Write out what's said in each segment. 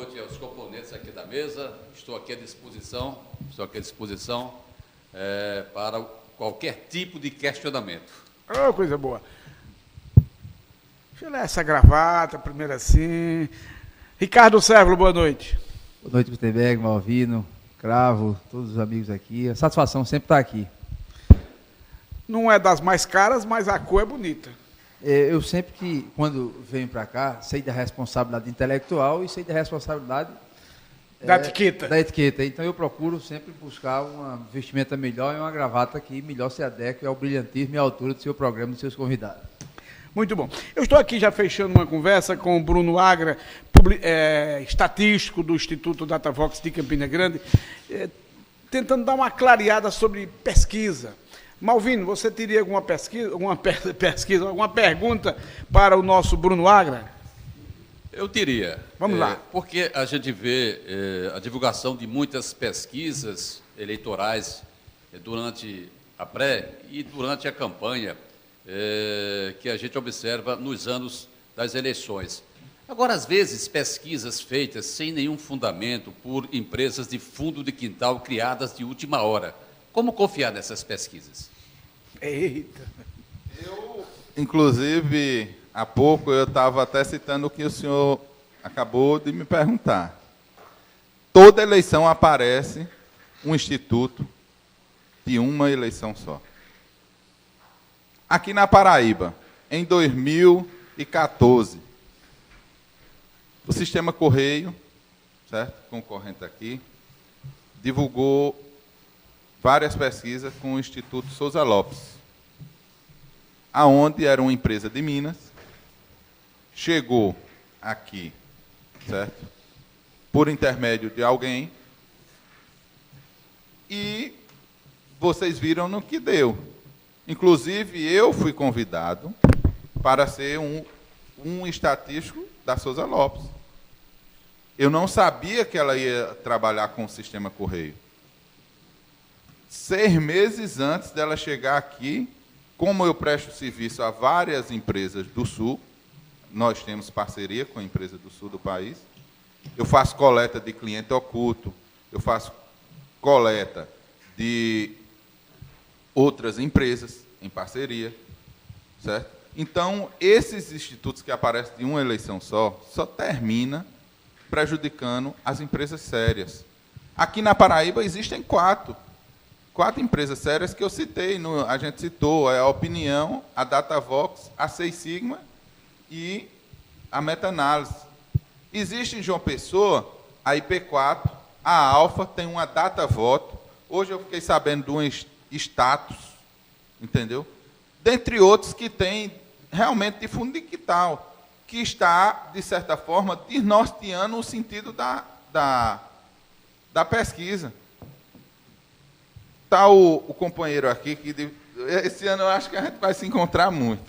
noite aos componentes aqui da mesa. Estou aqui à disposição, para qualquer tipo de questionamento. Oh, coisa boa. Deixa eu ler essa gravata, primeiro assim. Ricardo Sérvulo, boa noite. Boa noite, Gutenberg, Malvino, Cravo, todos os amigos aqui. A satisfação sempre estar aqui. Não é das mais caras, mas a cor é bonita. Eu sempre que, quando venho para cá, sei da responsabilidade intelectual e sei da responsabilidade da etiqueta. Da etiqueta. Então eu procuro sempre buscar uma vestimenta melhor e uma gravata que melhor se adeque ao brilhantismo e à altura do seu programa e dos seus convidados. Muito bom. Eu estou aqui já fechando uma conversa com o Bruno Agra, estatístico do Instituto Datavox de Campina Grande, tentando dar uma clareada sobre pesquisa. Malvino, você teria alguma alguma pergunta para o nosso Bruno Agra? Eu teria. Vamos lá. Porque a gente vê a divulgação de muitas pesquisas eleitorais durante a pré e durante a campanha que a gente observa nos anos das eleições. Agora, às vezes, pesquisas feitas sem nenhum fundamento por empresas de fundo de quintal criadas de última hora. Como confiar nessas pesquisas? Eita! Inclusive, há pouco eu estava até citando o que o senhor acabou de me perguntar. Toda eleição aparece um instituto de uma eleição só. Aqui na Paraíba, em 2014, o Sistema Correio, certo? Concorrente aqui, divulgou várias pesquisas com o Instituto Souza Lopes, aonde era uma empresa de Minas, chegou aqui, certo? Por intermédio de alguém, e vocês viram no que deu. Inclusive, eu fui convidado para ser um estatístico da Souza Lopes. Eu não sabia que ela ia trabalhar com o Sistema Correio. 6 meses antes dela chegar aqui, como eu presto serviço a várias empresas do Sul, nós temos parceria com a empresa do Sul do país, eu faço coleta de cliente oculto, eu faço coleta de outras empresas em parceria, certo? Então, esses institutos que aparecem de uma eleição só termina prejudicando as empresas sérias. Aqui na Paraíba existem 4 empresas sérias que eu citei, a gente citou, a Opinião, a Datavox, a Seis Sigma e a Meta-Análise. Existe em João Pessoa a IP4, a Alfa, tem uma Datavoto, hoje eu fiquei sabendo de um status, entendeu? Dentre outros que tem realmente de fundo de quintal, que está, de certa forma, desnorteando o sentido da pesquisa. Está o companheiro aqui, que esse ano eu acho que a gente vai se encontrar muito.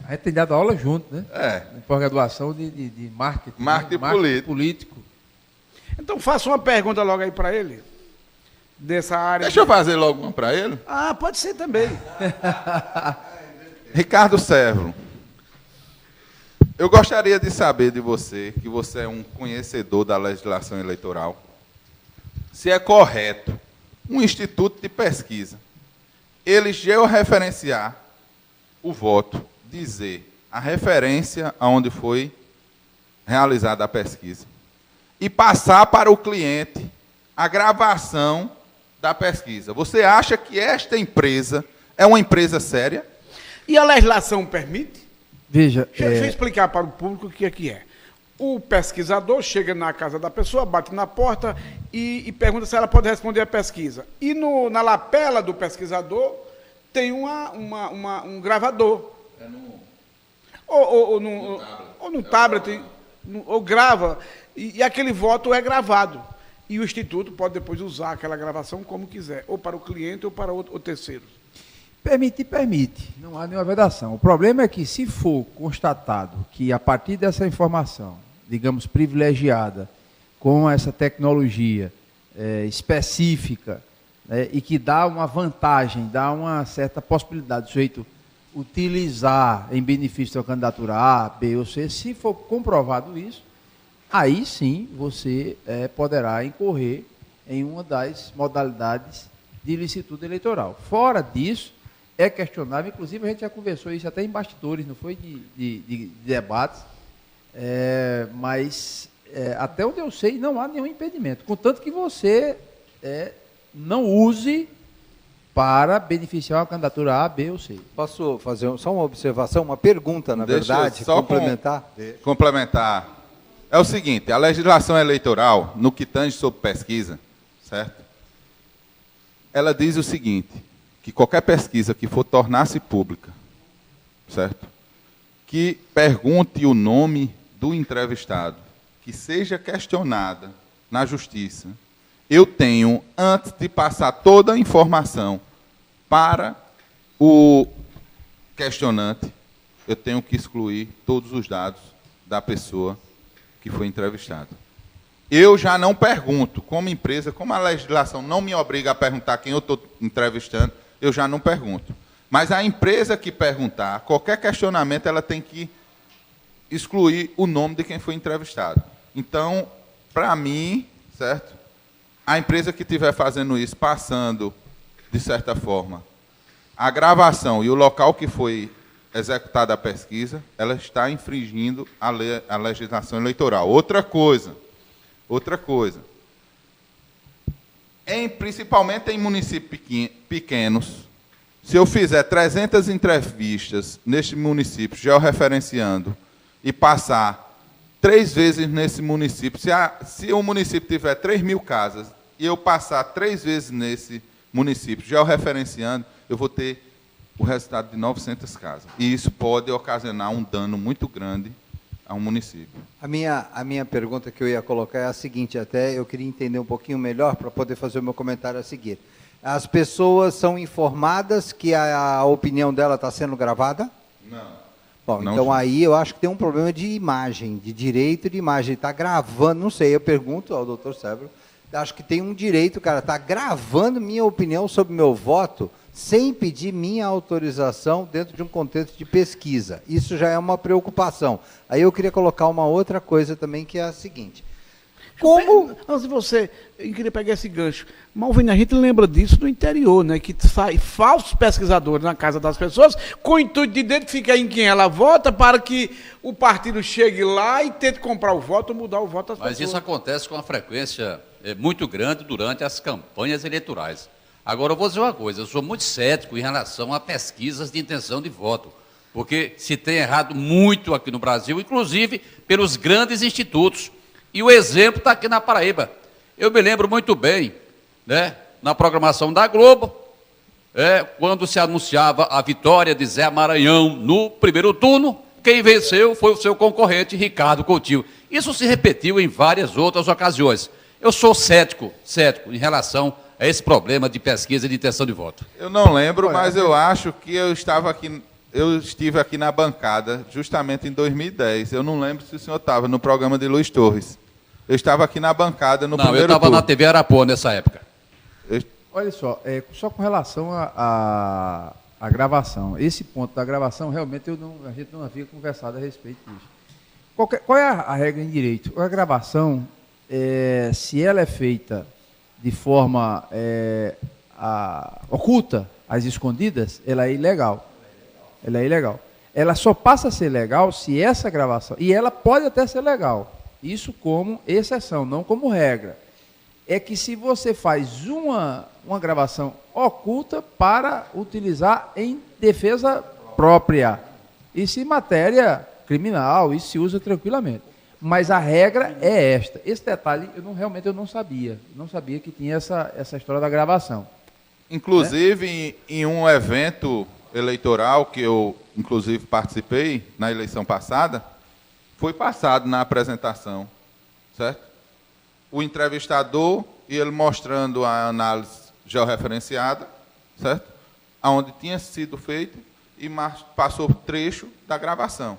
A gente tem dado aula junto, né? É. Pós-graduação de marketing. Marketing político. Então, faça uma pergunta logo aí para ele, dessa área. Deixa eu fazer logo uma para ele. Ah, pode ser também. Ricardo Sérvulo, eu gostaria de saber de você, que você é um conhecedor da legislação eleitoral, se é correto um instituto de pesquisa ele georreferenciar o voto, dizer a referência aonde foi realizada a pesquisa e passar para o cliente a gravação da pesquisa. Você acha que esta empresa é uma empresa séria? E a legislação permite? Veja, Deixa eu explicar para o público o que é. O pesquisador chega na casa da pessoa, bate na porta e pergunta se ela pode responder a pesquisa. E na lapela do pesquisador tem um gravador. Ou no tablet, ou grava, e aquele voto é gravado. E o Instituto pode depois usar aquela gravação como quiser, ou para o cliente ou para o terceiro. Permite. Não há nenhuma vedação. O problema é que, se for constatado que, a partir dessa informação, digamos, privilegiada, com essa tecnologia específica, e que dá uma vantagem, dá uma certa possibilidade do sujeito utilizar em benefício da candidatura A, B ou C, se for comprovado isso, aí sim você poderá incorrer em uma das modalidades de ilicitude eleitoral. Fora disso, é questionável, inclusive a gente já conversou isso até em bastidores, não foi de debates, mas até onde eu sei não há nenhum impedimento, contanto que você não use para beneficiar uma candidatura A, B ou C. Posso fazer só uma observação, uma pergunta, na verdade, só complementar? Complementar. É o seguinte, a legislação eleitoral, no que tange sobre pesquisa, certo? Ela diz o seguinte, que qualquer pesquisa que for tornar-se pública, certo? Que pergunte o nome do entrevistado, que seja questionada na justiça, eu tenho, antes de passar toda a informação para o questionante, eu tenho que excluir todos os dados da pessoa que foi entrevistada. Eu já não pergunto, como empresa, como a legislação não me obriga a perguntar quem eu estou entrevistando, eu já não pergunto. Mas a empresa que perguntar, qualquer questionamento, ela tem que excluir o nome de quem foi entrevistado. Então, para mim, certo? A empresa que estiver fazendo isso, passando, de certa forma, a gravação e o local que foi executada a pesquisa, ela está infringindo a legislação eleitoral. Outra coisa, principalmente em municípios pequenos, se eu fizer 300 entrevistas neste município, georreferenciando, e passar 3 vezes nesse município, se o município tiver 3.000 casas, e eu passar 3 vezes nesse município, georreferenciando, eu vou ter o resultado de 900 casas. E isso pode ocasionar um dano muito grande a um município. A minha pergunta que eu ia colocar é a seguinte, até eu queria entender um pouquinho melhor para poder fazer o meu comentário a seguir. As pessoas são informadas que a opinião dela está sendo gravada? Não. Bom, não, então aí eu acho que tem um problema de imagem, de direito de imagem. Ele está gravando, não sei, eu pergunto ao doutor Sérgio, acho que tem um direito, cara, está gravando minha opinião sobre meu voto sem pedir minha autorização dentro de um contexto de pesquisa. Isso já é uma preocupação. Aí eu queria colocar uma outra coisa também, que é a seguinte. Como... Antes de você, eu queria pegar esse gancho. Malvina, a gente lembra disso do interior, né? Que sai falsos pesquisadores na casa das pessoas com o intuito de identificar em quem ela vota para que o partido chegue lá e tente comprar o voto ou mudar o voto das pessoas. Mas isso acontece com uma frequência muito grande durante as campanhas eleitorais. Agora, eu vou dizer uma coisa, eu sou muito cético em relação a pesquisas de intenção de voto, porque se tem errado muito aqui no Brasil, inclusive pelos grandes institutos. E o exemplo está aqui na Paraíba. Eu me lembro muito bem, né, na programação da Globo, quando se anunciava a vitória de Zé Maranhão no primeiro turno, quem venceu foi o seu concorrente, Ricardo Coutinho. Isso se repetiu em várias outras ocasiões. Eu sou cético em relação a esse problema de pesquisa de intenção de voto. Eu não lembro, mas eu acho que eu estive aqui na bancada justamente em 2010. Eu não lembro se o senhor estava no programa de Luiz Torres. Eu estava aqui na bancada no primeiro turno. Não, eu estava na TV Arapuã nessa época. Olha só, só com relação à gravação. Esse ponto da gravação, realmente, a gente não havia conversado a respeito disso. Qual é a regra em direito? A gravação, se ela é feita de forma oculta, às escondidas, ela é ilegal. Ela é ilegal. Ela só passa a ser legal se essa gravação... E ela pode até ser legal. Isso como exceção, não como regra. É que se você faz uma gravação oculta para utilizar em defesa própria. Isso em matéria criminal, isso se usa tranquilamente. Mas a regra é esta. Esse detalhe, realmente eu não sabia. Não sabia que tinha essa história da gravação. Inclusive, em um evento eleitoral que eu, inclusive, participei na eleição passada, foi passado na apresentação, certo? O entrevistador e ele mostrando a análise georreferenciada, certo? Aonde tinha sido feito e passou trecho da gravação.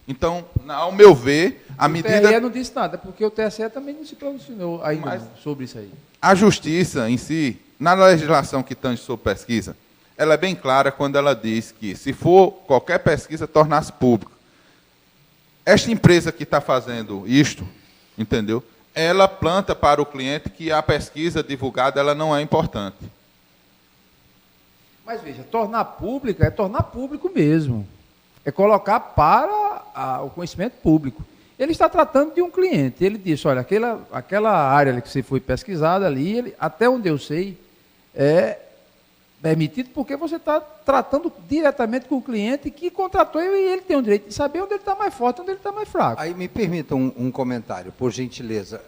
Então, ao meu ver, a medida... O TSE não disse nada, porque o TSE também não se pronunciou ainda sobre isso aí. A justiça em si, na legislação que tange sobre pesquisa, ela é bem clara quando ela diz que, se for qualquer pesquisa, tornar-se pública. Esta empresa que está fazendo isto, entendeu? Ela planta para o cliente que a pesquisa divulgada ela não é importante. Mas veja, tornar pública é tornar público mesmo. É colocar para o conhecimento público. Ele está tratando de um cliente. Ele disse, olha, aquela área que você foi pesquisada ali, até onde eu sei, é permitido porque você está tratando diretamente com o cliente que contratou e ele tem o direito de saber onde ele está mais forte, onde ele está mais fraco. Aí me permita um comentário, por gentileza.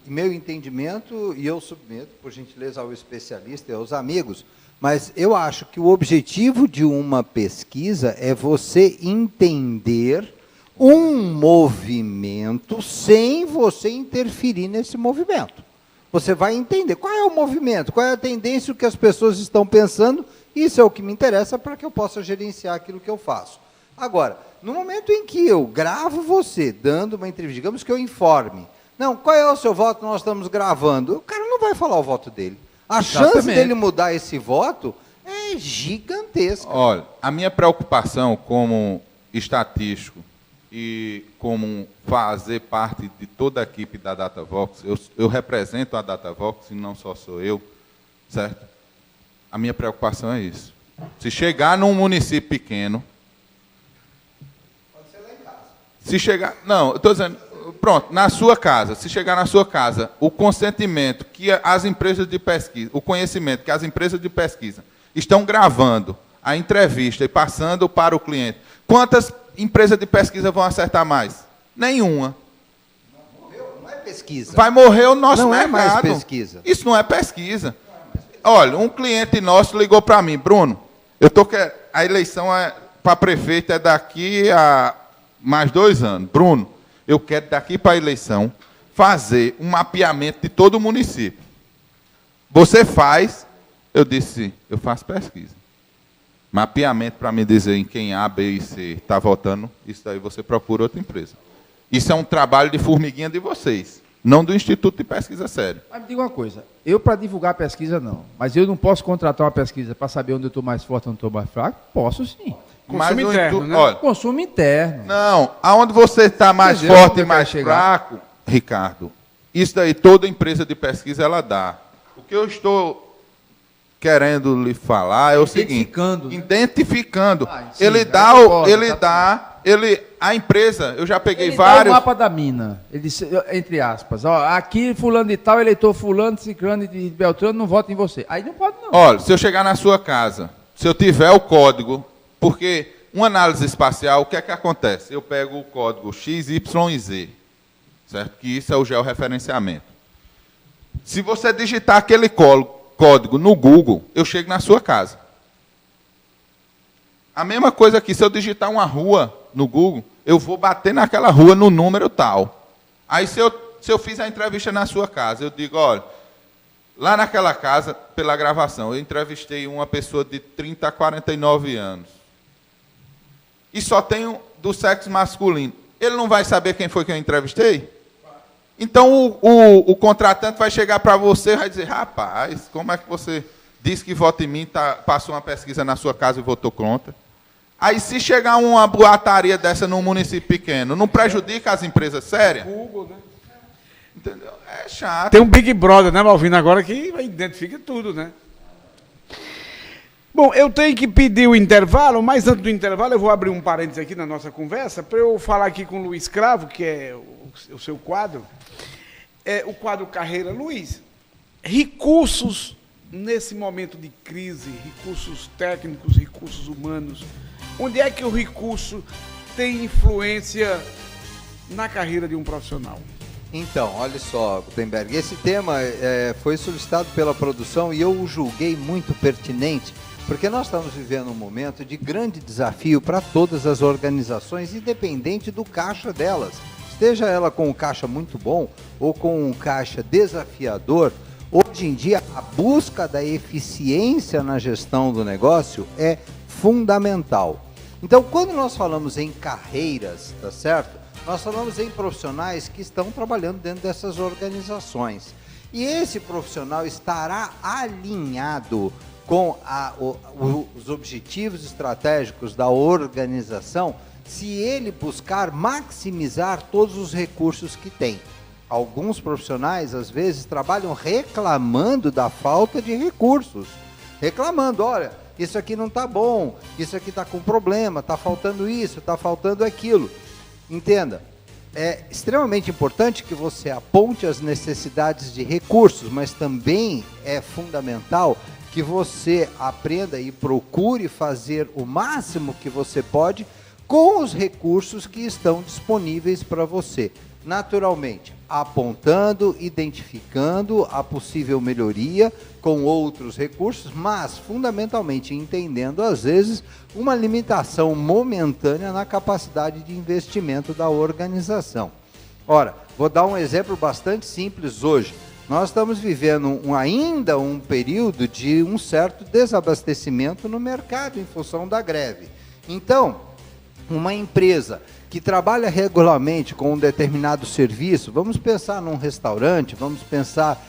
Meu entendimento, e eu submeto, por gentileza, ao especialista e aos amigos, mas eu acho que o objetivo de uma pesquisa é você entender um movimento sem você interferir nesse movimento. Você vai entender qual é o movimento, qual é a tendência, o que as pessoas estão pensando, isso é o que me interessa para que eu possa gerenciar aquilo que eu faço. Agora, no momento em que eu gravo você dando uma entrevista, digamos que eu informe, não, qual é o seu voto, nós estamos gravando, o cara não vai falar o voto dele. A chance dele mudar esse voto é gigantesca. Olha, a minha preocupação como estatístico e como fazer parte de toda a equipe da Datavox, eu represento a Datavox e não só sou eu, certo? A minha preocupação é isso. Se chegar num município pequeno... Pode ser lá em casa. Se chegar... Não, eu estou dizendo... Pronto, na sua casa, se chegar na sua casa, o consentimento que as empresas de pesquisa, o conhecimento que as empresas de pesquisa estão gravando a entrevista e passando para o cliente, quantas empresas de pesquisa vão acertar mais? Nenhuma. Não é pesquisa. Vai morrer o nosso mercado. Não é mais pesquisa. Isso não é pesquisa. Olha, um cliente nosso ligou para mim, Bruno, a eleição para prefeito é daqui a mais 2 anos. Bruno, eu quero daqui para a eleição fazer um mapeamento de todo o município. Você faz? Eu disse, eu faço pesquisa. Mapeamento para me dizer em quem A, B e C está votando, isso daí você procura outra empresa. Isso é um trabalho de formiguinha de vocês, não do Instituto de Pesquisa Sério. Mas me diga uma coisa, eu para divulgar a pesquisa não, mas eu não posso contratar uma pesquisa para saber onde eu estou mais forte, onde eu estou mais fraco? Posso sim. Consumo interno, né? Olha, consumo interno. Não, aonde você está mais forte e mais fraco, Ricardo, isso daí toda empresa de pesquisa ela dá. O que eu estou querendo lhe falar é o seguinte, identificando. Sim, A empresa, eu já peguei ele vários... dá o mapa da mina, ele disse, entre aspas, ó, aqui fulano de tal, eleitor fulano, ciclano de Beltrano, não vota em você. Aí não pode não. Olha, se eu chegar na sua casa, se eu tiver o código, porque uma análise espacial, o que é que acontece? Eu pego o código X, Y e Z, certo? Que isso é o georreferenciamento. Se você digitar aquele código no Google, eu chego na sua casa. A mesma coisa aqui, se eu digitar uma rua no Google, eu vou bater naquela rua no número tal. Aí, se eu fiz a entrevista na sua casa, eu digo, olha, lá naquela casa, pela gravação, eu entrevistei uma pessoa de 30 a 49 anos. E só tenho do sexo masculino. Ele não vai saber quem foi que eu entrevistei? Então, o contratante vai chegar para você e vai dizer, rapaz, como é que você disse que vota em mim, passou uma pesquisa na sua casa e votou contra? Aí, se chegar uma boataria dessa num município pequeno, não prejudica as empresas sérias? Google, né? Entendeu? É chato. Tem um Big Brother, né, Malvino, agora que identifica tudo, né? Bom, eu tenho que pedir o intervalo, mas antes do intervalo eu vou abrir um parênteses aqui na nossa conversa para eu falar aqui com o Luiz Cravo, que é o seu quadro, o quadro Carreira. Luiz, recursos nesse momento de crise, recursos técnicos, recursos humanos, onde é que o recurso tem influência na carreira de um profissional? Então, olha só, Gutenberg, esse tema foi solicitado pela produção e eu o julguei muito pertinente, porque nós estamos vivendo um momento de grande desafio para todas as organizações, independente do caixa delas. Esteja ela com um caixa muito bom ou com um caixa desafiador, hoje em dia a busca da eficiência na gestão do negócio é fundamental. Então, quando nós falamos em carreiras, tá certo? Nós falamos em profissionais que estão trabalhando dentro dessas organizações. E esse profissional estará alinhado com os objetivos estratégicos da organização se ele buscar maximizar todos os recursos que tem. Alguns profissionais, às vezes, trabalham reclamando da falta de recursos. Reclamando, olha, isso aqui não está bom, isso aqui está com problema, está faltando isso, está faltando aquilo. Entenda, é extremamente importante que você aponte as necessidades de recursos, mas também é fundamental que você aprenda e procure fazer o máximo que você pode com os recursos que estão disponíveis para você. Naturalmente, apontando, identificando a possível melhoria com outros recursos, mas fundamentalmente entendendo, às vezes, uma limitação momentânea na capacidade de investimento da organização. Ora, vou dar um exemplo bastante simples hoje. Nós estamos vivendo ainda um período de um certo desabastecimento no mercado em função da greve. Então, uma empresa que trabalha regularmente com um determinado serviço, vamos pensar num restaurante, vamos pensar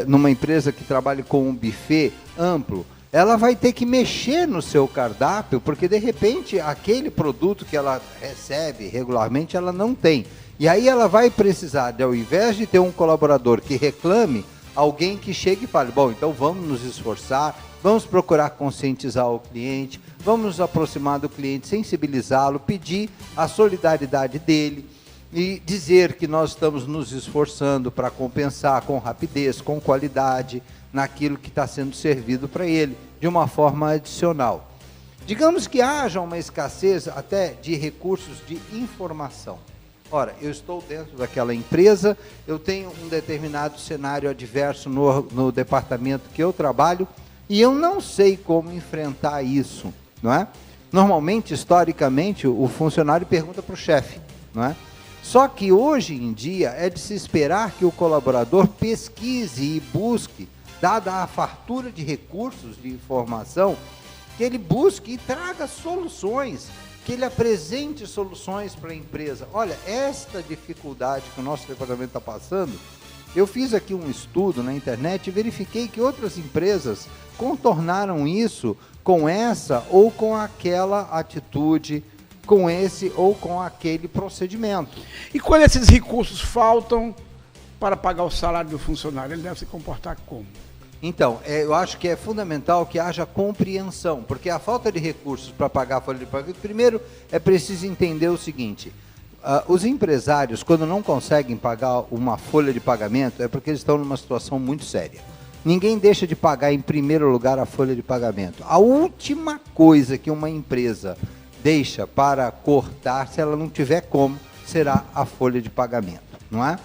numa empresa que trabalha com um buffet amplo, ela vai ter que mexer no seu cardápio, porque de repente aquele produto que ela recebe regularmente, ela não tem. E aí ela vai precisar, ao invés de ter um colaborador que reclame, alguém que chegue e fale, bom, então vamos nos esforçar, vamos procurar conscientizar o cliente, vamos nos aproximar do cliente, sensibilizá-lo, pedir a solidariedade dele e dizer que nós estamos nos esforçando para compensar com rapidez, com qualidade, naquilo que está sendo servido para ele, de uma forma adicional. Digamos que haja uma escassez até de recursos de informação. Ora, eu estou dentro daquela empresa, eu tenho um determinado cenário adverso no departamento que eu trabalho e eu não sei como enfrentar isso, não é? Normalmente, historicamente, o funcionário pergunta para o chefe, não é? Só que hoje em dia é de se esperar que o colaborador pesquise e busque, dada a fartura de recursos de informação, que ele busque e traga soluções, que ele apresente soluções para a empresa. Olha, esta dificuldade que o nosso departamento está passando, eu fiz aqui um estudo na internet e verifiquei que outras empresas contornaram isso com essa ou com aquela atitude, com esse ou com aquele procedimento. E quando esses recursos faltam para pagar o salário do funcionário, ele deve se comportar como? Então, eu acho que é fundamental que haja compreensão, porque a falta de recursos para pagar a folha de pagamento, primeiro é preciso entender o seguinte, os empresários, quando não conseguem pagar uma folha de pagamento, é porque eles estão numa situação muito séria. Ninguém deixa de pagar em primeiro lugar a folha de pagamento. A última coisa que uma empresa deixa para cortar, se ela não tiver como, será a folha de pagamento, não é?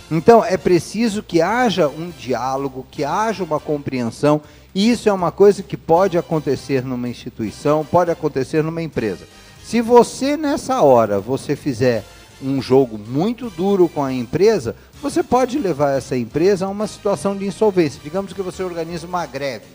Então, é preciso que haja um diálogo, que haja uma compreensão, e isso é uma coisa que pode acontecer numa instituição, pode acontecer numa empresa. Se você, nessa hora, você fizer um jogo muito duro com a empresa, você pode levar essa empresa a uma situação de insolvência. Digamos que você organiza uma greve,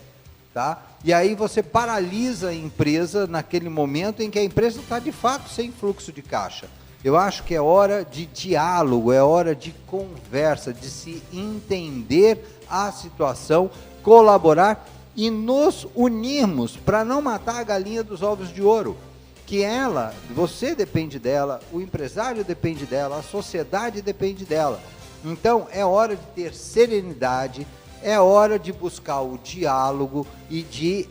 tá? E aí você paralisa a empresa naquele momento em que a empresa está, de fato, sem fluxo de caixa. Eu acho que é hora de diálogo, é hora de conversa, de se entender a situação, colaborar e nos unirmos para não matar a galinha dos ovos de ouro. Que ela, você depende dela, o empresário depende dela, a sociedade depende dela. Então é hora de ter serenidade, é hora de buscar o diálogo e de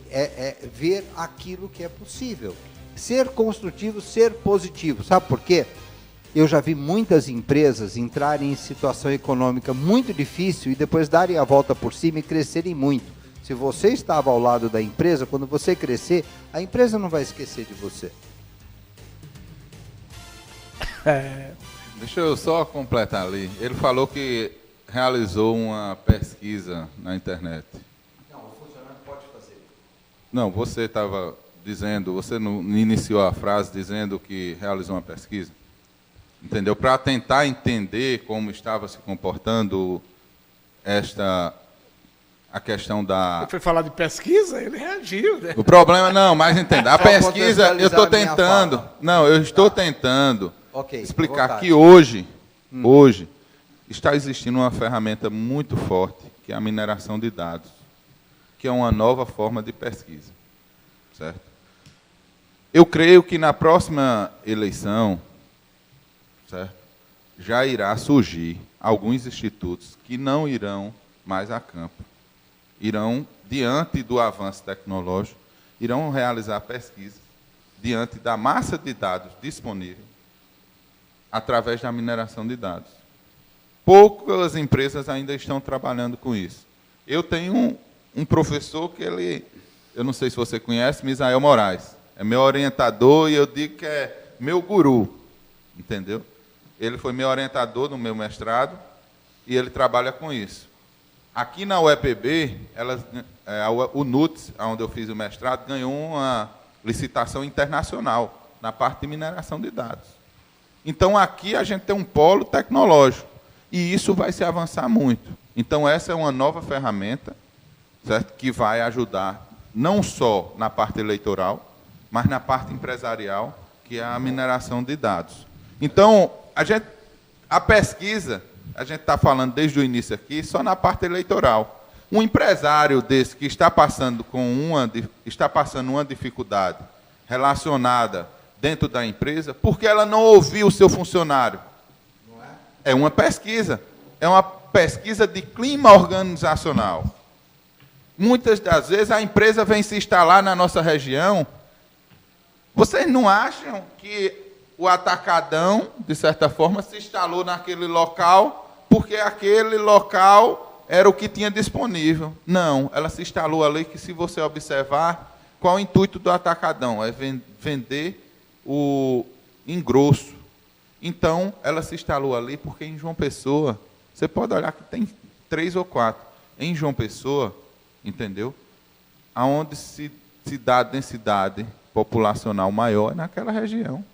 ver aquilo que é possível. Ser construtivo, ser positivo. Sabe por quê? Eu já vi muitas empresas entrarem em situação econômica muito difícil e depois darem a volta por cima e crescerem muito. Se você estava ao lado da empresa, quando você crescer, a empresa não vai esquecer de você. Deixa eu só completar ali. Ele falou que realizou uma pesquisa na internet. Não, o funcionário pode fazer. Não, você estava dizendo, você não iniciou a frase dizendo que realizou uma pesquisa? Entendeu? Para tentar entender como estava se comportando a questão da... Ele foi falar de pesquisa, ele reagiu, né? O problema, não, mas entenda, a Só pesquisa, eu estou contextualizar a minha tentando, fala. não, eu estou tentando Ok, à explicar vontade. que hoje está existindo uma ferramenta muito forte, que é a mineração de dados, que é uma nova forma de pesquisa, certo? Eu creio que na próxima eleição, certo? já irá surgir alguns institutos que não irão mais a campo. Irão, diante do avanço tecnológico, irão realizar pesquisas diante da massa de dados disponível através da mineração de dados. Poucas empresas ainda estão trabalhando com isso. Eu tenho um professor que eu não sei se você conhece, Misael Moraes. É meu orientador e eu digo que é meu guru, entendeu? Ele foi meu orientador no meu mestrado e ele trabalha com isso. Aqui na UEPB, o NUTS, onde eu fiz o mestrado, ganhou uma licitação internacional na parte de mineração de dados. Então, aqui a gente tem um polo tecnológico e isso vai se avançar muito. Então, essa é uma nova ferramenta, certo? Que vai ajudar não só na parte eleitoral, mas na parte empresarial, que é a mineração de dados. Então, a pesquisa, a gente está falando desde o início aqui, só na parte eleitoral. Um empresário desse que está passando uma dificuldade relacionada dentro da empresa, porque ela não ouviu o seu funcionário. É uma pesquisa. É uma pesquisa de clima organizacional. Muitas das vezes a empresa vem se instalar na nossa região. Vocês não acham que o atacadão, de certa forma, se instalou naquele local porque aquele local era o que tinha disponível? Não, ela se instalou ali que, se você observar, qual é o intuito do atacadão? É vender o engrosso. Então, ela se instalou ali porque em João Pessoa, você pode olhar que tem 3 ou 4. Em João Pessoa, entendeu? Aonde se dá a densidade populacional maior é naquela região.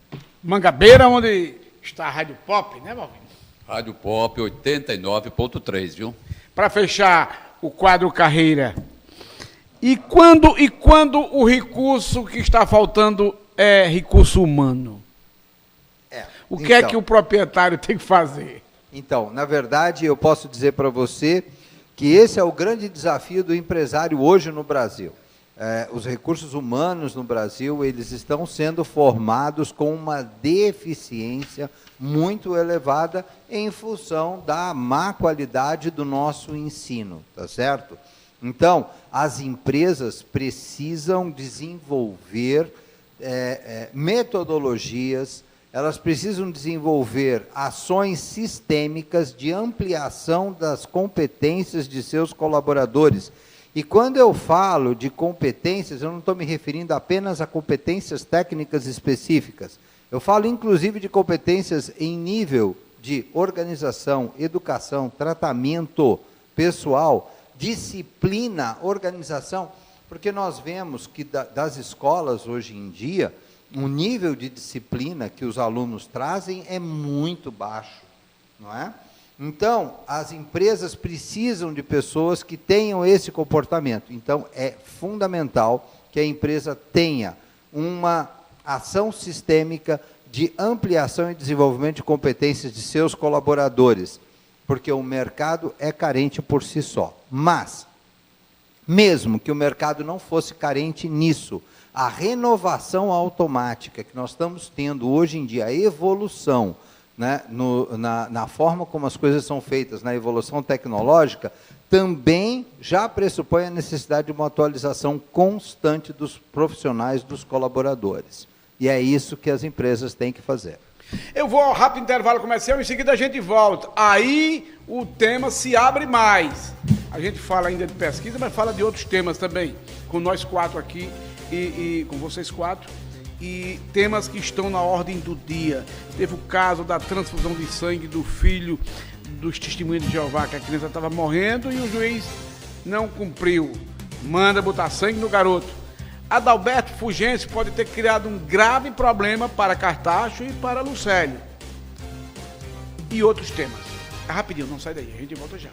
Mangabeira, onde está a Rádio Pop, né, Valvino? Rádio Pop 89.3, viu? Para fechar o quadro Carreira. E quando o recurso que está faltando é recurso humano? O que é que o proprietário tem que fazer? Então, na verdade, eu posso dizer para você que esse é o grande desafio do empresário hoje no Brasil. Os recursos humanos no Brasil, eles estão sendo formados com uma deficiência muito elevada em função da má qualidade do nosso ensino, tá certo? Então, as empresas precisam desenvolver metodologias, elas precisam desenvolver ações sistêmicas de ampliação das competências de seus colaboradores. E quando eu falo de competências, eu não estou me referindo apenas a competências técnicas específicas. Eu falo, inclusive, de competências em nível de organização, educação, tratamento pessoal, disciplina, organização, porque nós vemos que das escolas hoje em dia, o nível de disciplina que os alunos trazem é muito baixo, não é? Então, as empresas precisam de pessoas que tenham esse comportamento. Então, é fundamental que a empresa tenha uma ação sistêmica de ampliação e desenvolvimento de competências de seus colaboradores, porque o mercado é carente por si só. Mas, mesmo que o mercado não fosse carente nisso, a renovação automática que nós estamos tendo hoje em dia, a evolução, né, na forma como as coisas são feitas, na evolução tecnológica, também já pressupõe a necessidade de uma atualização constante dos profissionais, dos colaboradores. E é isso que as empresas têm que fazer. Eu vou ao rápido intervalo comercial, em seguida a gente volta. Aí o tema se abre mais. A gente fala ainda de pesquisa, mas fala de outros temas também, com nós 4 aqui e com vocês 4. E temas que estão na ordem do dia. Teve o caso da transfusão de sangue do filho dos testemunhos de Jeová, que a criança estava morrendo e o juiz não cumpriu. Manda botar sangue no garoto. Adalberto Fulgêncio pode ter criado um grave problema para Cartacho e para Lucélio. E outros temas. É rapidinho, não sai daí, a gente volta já.